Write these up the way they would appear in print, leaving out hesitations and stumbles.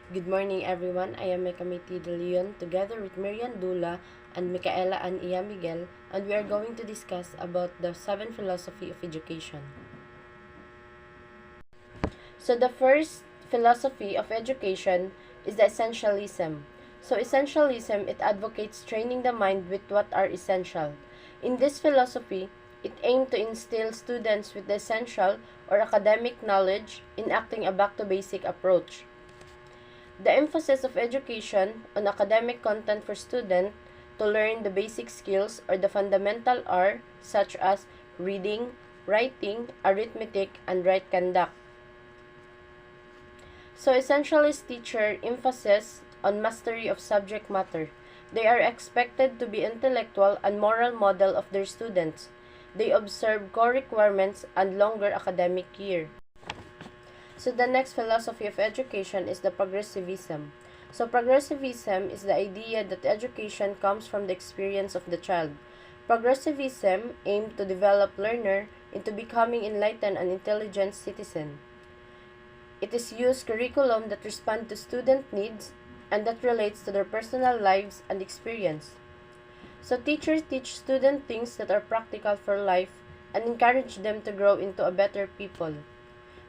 Good morning, everyone. I am Mekamiti De Leon, together with Miriam Dula and Micaela and Iya Miguel, and we are going to discuss about the 7 philosophy of education. So the first philosophy of education is the essentialism. So essentialism, it advocates training the mind with what are essential. In this philosophy, it aimed to instill students with the essential or academic knowledge, enacting a back to basic approach. The emphasis of education on academic content for students to learn the basic skills or the fundamental are such as reading, writing, arithmetic, and right conduct. So essentialist teacher emphasis on mastery of subject matter. They are expected to be intellectual and moral model of their students. They observe core requirements and longer academic year. So the next philosophy of education is the progressivism. So progressivism is the idea that education comes from the experience of the child. Progressivism aims to develop learner into becoming enlightened and intelligent citizen. It is used curriculum that respond to student needs and that relates to their personal lives and experience. So teachers teach students things that are practical for life and encourage them to grow into a better people.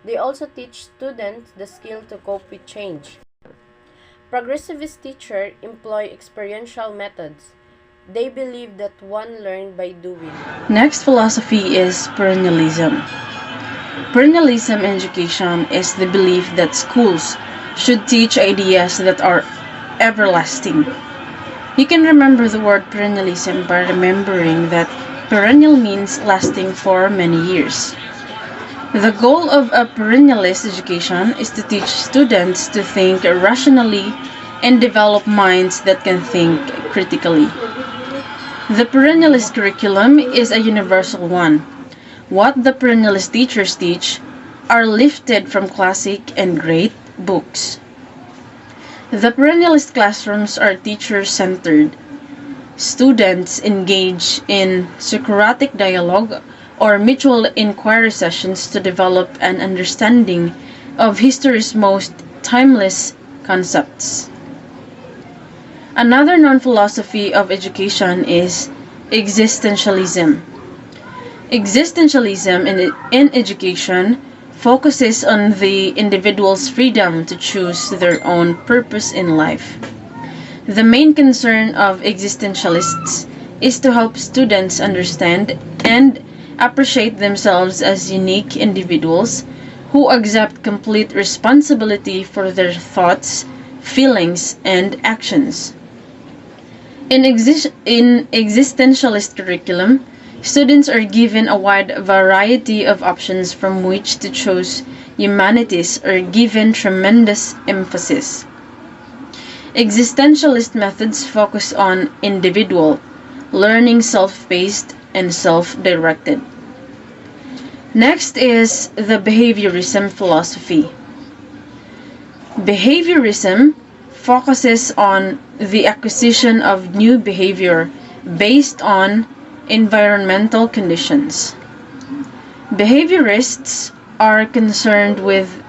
They also teach students the skill to cope with change. Progressivist teachers employ experiential methods. They believe that one learns by doing. Next philosophy is perennialism. Perennialism in education is the belief that schools should teach ideas that are everlasting. You can remember the word perennialism by remembering that perennial means lasting for many years. The goal of a perennialist education is to teach students to think rationally and develop minds that can think critically. The perennialist curriculum is a universal one. What the perennialist teachers teach are lifted from classic and great books. The perennialist classrooms are teacher-centered. Students engage in Socratic dialogue or mutual inquiry sessions to develop an understanding of history's most timeless concepts. Another non-philosophy of education is existentialism. Existentialism in education focuses on the individual's freedom to choose their own purpose in life. The main concern of existentialists is to help students understand and appreciate themselves as unique individuals who accept complete responsibility for their thoughts, feelings, and actions. In existentialist curriculum, students are given a wide variety of options from which to choose. Humanities are given tremendous emphasis. Existentialist methods focus on individual, learning self-paced and self-directed. Next is the behaviorism philosophy. Behaviorism focuses on the acquisition of new behavior based on environmental conditions. Behaviorists are concerned with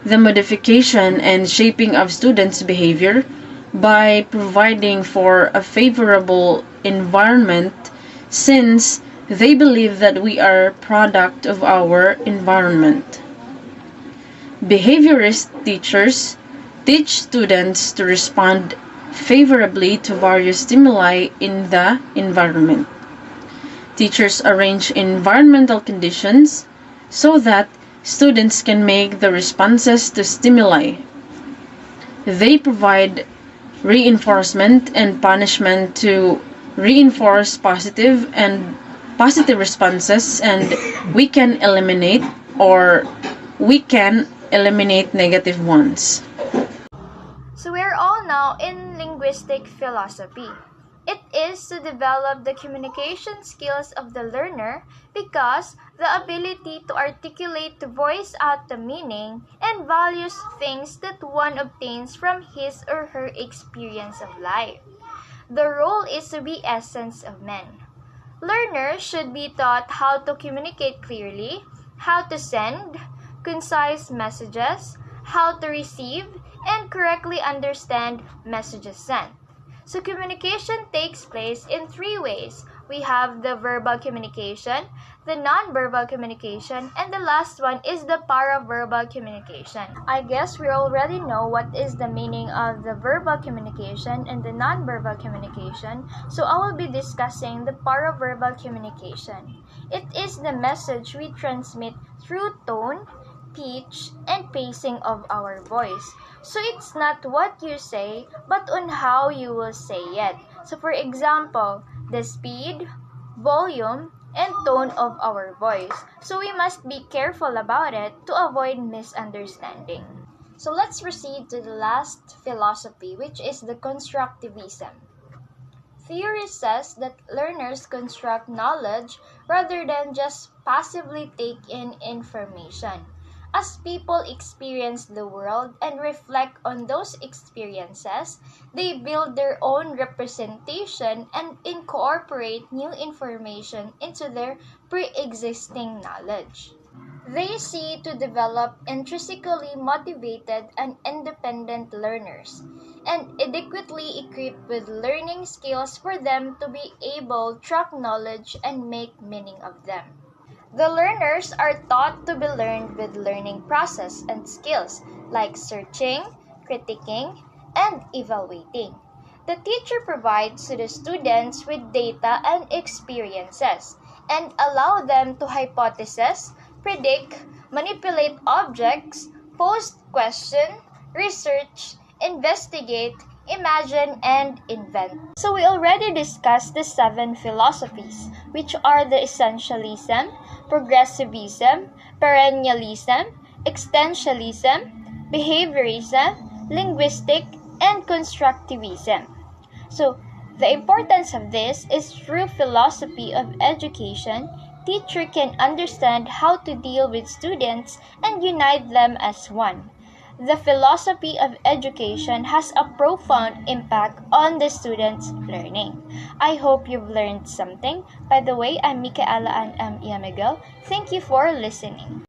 the modification and shaping of students' behavior by providing for a favorable environment, since they believe that we are product of our environment. Behaviorist teachers teach students to respond favorably to various stimuli in the environment. Teachers arrange environmental conditions so that students can make the responses to stimuli. They provide reinforcement and punishment to reinforce positive responses, and we can eliminate negative ones. So we're all now in linguistic philosophy. It is to develop the communication skills of the learner because the ability to articulate, to voice out the meaning and values things that one obtains from his or her experience of life. The role is to be essence of men. Learners should be taught how to communicate clearly, how to send concise messages, how to receive, and correctly understand messages sent. So communication takes place in three ways. We have the verbal communication, the non-verbal communication, and the last one is the paraverbal communication. I guess we already know what is the meaning of the verbal communication and the non-verbal communication, so I will be discussing the paraverbal communication. It is the message we transmit through tone, pitch, and pacing of our voice. So it's not what you say, but on how you will say it. So for example, the speed, volume, and tone of our voice. So we must be careful about it to avoid misunderstanding. So let's proceed to the last philosophy, which is the constructivism. Theory says that learners construct knowledge rather than just passively take in information. As people experience the world and reflect on those experiences, they build their own representation and incorporate new information into their pre-existing knowledge. They see to develop intrinsically motivated and independent learners, and adequately equipped with learning skills for them to be able to track knowledge and make meaning of them. The learners are taught to be learned with learning process and skills like searching, critiquing, and evaluating. The teacher provides to the students with data and experiences and allow them to hypothesize, predict, manipulate objects, pose question, research, investigate, imagine, and invent. So we already discussed the 7 philosophies, which are the essentialism, progressivism, perennialism, existentialism, behaviorism, linguistic, and constructivism. So the importance of this is through philosophy of education, teacher can understand how to deal with students and unite them as one. The philosophy of education has a profound impact on the students' learning. I hope you've learned something. By the way, I'm Micaela and I'm Miguel. Thank you for listening.